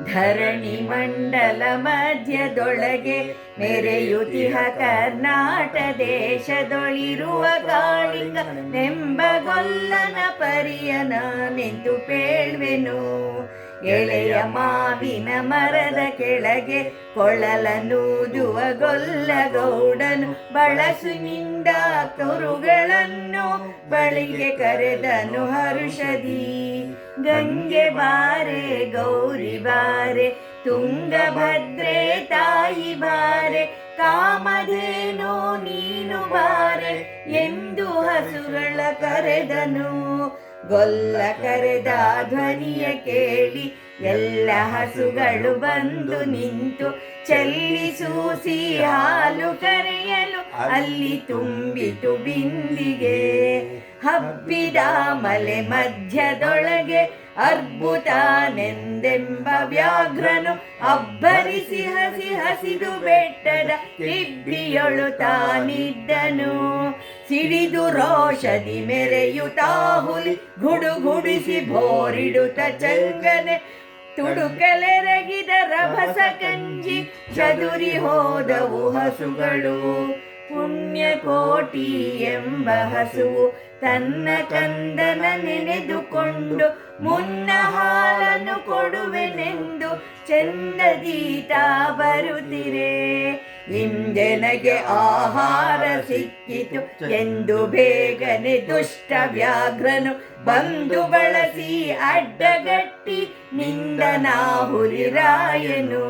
ಧರಣಿ ಮಂಡಲ ಮಧ್ಯದೊಳಗೆ ಮೆರೆಯುತಿಹ ಕರ್ನಾಟ ದೇಶದೊಳಿರುವ ಕಾಳಿಂಗನೆಂಬ ಗೊಲ್ಲನ ಪರಿಯನ ನಿಂತು ಪೇಳ್ವೆನು. ಎಳೆಯ ಮಾವಿನ ಮರದ ಕೆಳಗೆ ಕೊಳಲನೂದುವ ಗೊಲ್ಲ ಗೌಡನು ಬಳಸುನಿಂದ ತುರುಗಳನ್ನು ಬಳಿಗೆ ಕರೆದನು ಹರುಷದಿ. ಗಂಗೆ ಬಾರೆ ಗೌರಿ ಬಾರೆ ತುಂಗಭದ್ರೆ ತಾಯಿ ಬಾರೆ ಕಾಮಧೇನು ನೀನು ಬಾರೆ ಎಂದು ಹಸುಗಳ ಕರೆದನು. ಗೊಲ್ಲ ಕರೆದ ಧ್ವನಿಯ ಕೇಳಿ ಎಲ್ಲ ಹಸುಗಳು ಬಂದು ನಿಂತು ಚೆಲ್ಲಿಸೂಸಿ ಹಾಲು ಕರೆಯಲು ಅಲ್ಲಿ ತುಂಬಿತು ಬಿಂದಿಗೆ. ಹಬ್ಬಿದ ಮಲೆ ಮಧ್ಯದೊಳಗೆ ಅರ್ಬುತಾನೆಂದೆಂಬ ವ್ಯಾಘ್ರನು ಅಬ್ಬರಿಸಿ ಹಸಿದು ಬೆಟ್ಟದ ಇಬ್ಬಿಯೊಳು ತಾನಿದ್ದನು. ಸಿಡಿದು ರೋಷದಿ ಮೆರೆಯುತ್ತಾ ಹುಲಿ ಗುಡುಗುಡಿಸಿ ಬೋರಿಡುತ್ತ ಚಲ್ಗನೆ ತುಡುಕಲೆರಗಿದ ರಭಸ ಕಂಜಿ ಚದುರಿ ಹೋದವು ಹಸುಗಳು. ಪುಣ್ಯಕೋಟಿ ಎಂಬ ಹಸುವು ತನ್ನ ಕಂದನ ನೆನೆದುಕೊಂಡು ಮುನ್ನ ಹಾಲನ್ನು ಕೊಡುವೆನೆಂದು ಚಂದದೀತಾ ಬರುತ್ತಿರೆ. ಇಂದೆನಗೆ ಆಹಾರ ಸಿಕ್ಕಿತು ಎಂದು ಬೇಗನೆ ದುಷ್ಟ ವ್ಯಾಘ್ರನು ಬಂದು ಬಳಸಿ ಅಡ್ಡಗಟ್ಟಿ ನಿಂದನ ಹುಲಿರಾಯನು.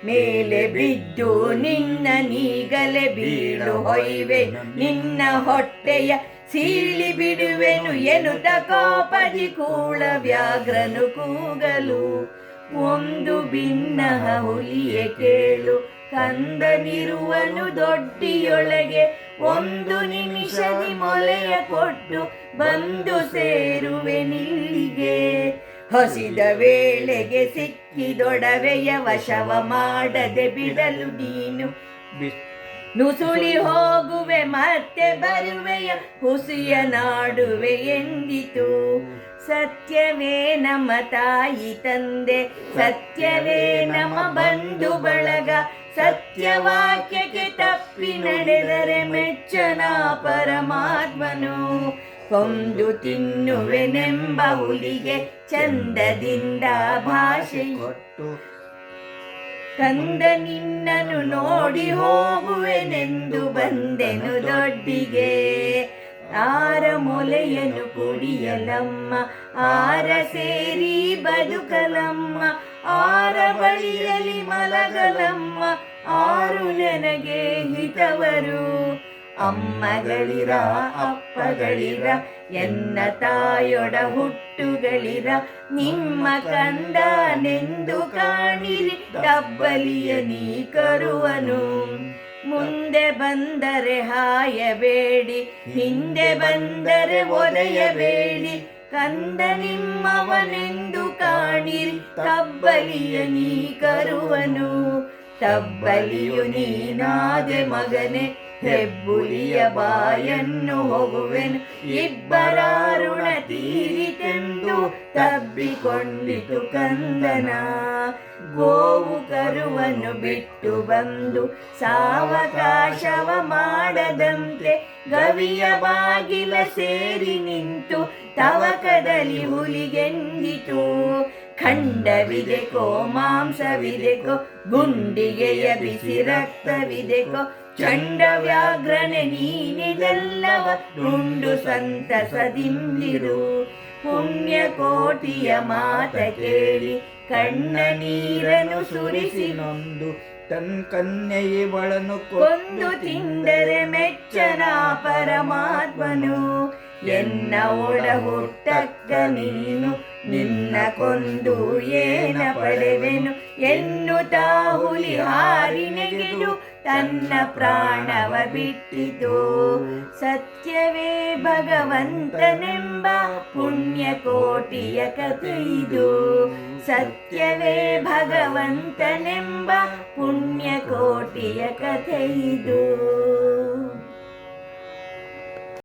ಮೇಲೆ ಬಿದ್ದು ನಿನ್ನ ನೀಗಲೆ ಬೀಳು ಹೊಯ್ವೆನು ನಿನ್ನ ಹೊಟ್ಟೆಯ ಸೀಳಿ ಬಿಡುವೆನು ಎನ್ನುತ್ತ ಕೋಪದಿ ಕೂಳ ವ್ಯಾಘ್ರನು ಕೂಗಲು. ಒಂದು ಭಿನ್ನಹ ಹುಲಿಯೇ ಕೇಳು ಕಂದನಿರುವನು ದೊಡ್ಡಿಯೊಳಗೆ ಒಂದು ನಿಮಿಷದಿ ಮೊಲೆಯ ಕೊಟ್ಟು ಬಂದು ಸೇರುವೆನಿಲ್ಲಿಗೆ. ಹಸಿದ ವೇಳೆಗೆ ಸಿಕ್ಕಿದೊಡವೆಯ ವಶವ ಮಾಡದೆ ಬಿಡಲು ನೀನು ನುಸುಳಿ ಹೋಗುವೆ ಮತ್ತೆ ಬರುವೆಯ ಹುಸಿಯ ನಾಡುವೆ ಎಂದಿತು. ಸತ್ಯವೇ ನಮ್ಮ ತಾಯಿ ತಂದೆ ಸತ್ಯವೇ ನಮ್ಮ ಬಂಧು ಬಳಗ ಸತ್ಯವಾಕ್ಯಕ್ಕೆ ತಪ್ಪಿ ನಡೆದರೆ ಮೆಚ್ಚನ ಪರಮಾತ್ಮನು. ಕೊಂದು ತಿನ್ನುವೆನೆಂಬ ಹುಲಿಗೆ ಚಂದದಿಂದ ಭಾಷೆ ಕೊಟ್ಟು ಕಂದ ನಿನ್ನನು ನೋಡಿ ಹೋಗುವೆನೆಂದು ಬಂದೆನು ದೊಡ್ಡಿಗೆ. ಆರ ಮೊಲೆಯನ್ನು ಕುಡಿಯಲಮ್ಮ ಆರ ಸೇರಿ ಬದುಕಲಮ್ಮ ಆರ ಬಳಿಯಲಿ ಮಲಗಲಮ್ಮ ಆರು ನನಗೆ ಹಿತವರು. ಅಮ್ಮಗಳಿರ ಅಪ್ಪಗಳಿರ ಎನ್ನ ತಾಯೊಡ ಹುಟ್ಟುಗಳಿರ ನಿಮ್ಮ ಕಂದನೆಂದು ಕಾಣಿರಿ ತಬ್ಬಲಿಯ ನೀ ಕರುವನು. ಮುಂದೆ ಬಂದರೆ ಹಾಯಬೇಡಿ ಹಿಂದೆ ಬಂದರೆ ಒದೆಯಬೇಡಿ ಕಂದ ನಿಮ್ಮವನೆಂದು ಕಾಣಿರಿ ತಬ್ಬಲಿಯ ನೀ ಕರುವನು. ತಬ್ಬಲಿಯು ನೀನಾದೆ ಮಗನೆ ಹೆಬ್ಬುಲಿಯ ಬಾಯನ್ನು ಹೋಗುವೆನು ಇಬ್ಬರಾರುಣ ತೀರಿತೆಂದು ತಬ್ಬಿಕೊಂಡಿತು ಕಂದನ. ಗೋವು ಕರುವನ್ನು ಬಿಟ್ಟು ಬಂದು ಸಾವಕಾಶವ ಮಾಡದಂತೆ ಗವಿಯ ಬಾಗಿಲ ಸೇರಿ ನಿಂತು ತವಕದಲ್ಲಿ ಹುಲಿಗೆಂದಿತು. ಖಂಡವಿದೆಕೋ ಮಾಂಸವಿದೆಕೋ ಗುಂಡಿಗೆಯ ಬಿಸಿ ರಕ್ತವಿದೆಕೋ ಚಂಡ ವ್ಯಾಘ್ರನೆ ನೀನಿದೆಲ್ಲವ ನುಂಡು ಸಂತಸದಿಂದಿರು. ಪುಣ್ಯಕೋಟಿಯ ಮಾತ ಕೇಳಿ ಕಣ್ಣ ನೀರನ್ನು ಸುರಿಸಿ ನೊಂದು ತನ್ ಕನ್ಯೆಯವಳನ್ನು ಕೊಂದು ತಿಂದರೆ ಮೆಚ್ಚನ ಪರಮಾತ್ಮನು. ಎನ್ನ ಒಡ ಹುಟ್ಟಕ್ಕ ನೀನು ನಿನ್ನ ಕೊಂದು ಏನ ಪಡೆವೆನು ಎನ್ನುತ್ತಾ ಹುಲಿ ಹಾರಿ ನೆಗೆದು ತನ್ನ ಪ್ರಾಣವ ಬಿಟ್ಟಿತು. ಸತ್ಯವೇ ಭಗವಂತನೆಂಬ ಪುಣ್ಯಕೋಟಿಯ ಕಥೆಯಿದು. ಸತ್ಯವೇ ಭಗವಂತನೆಂಬ ಪುಣ್ಯಕೋಟಿಯ ಕಥೆಯಿದು.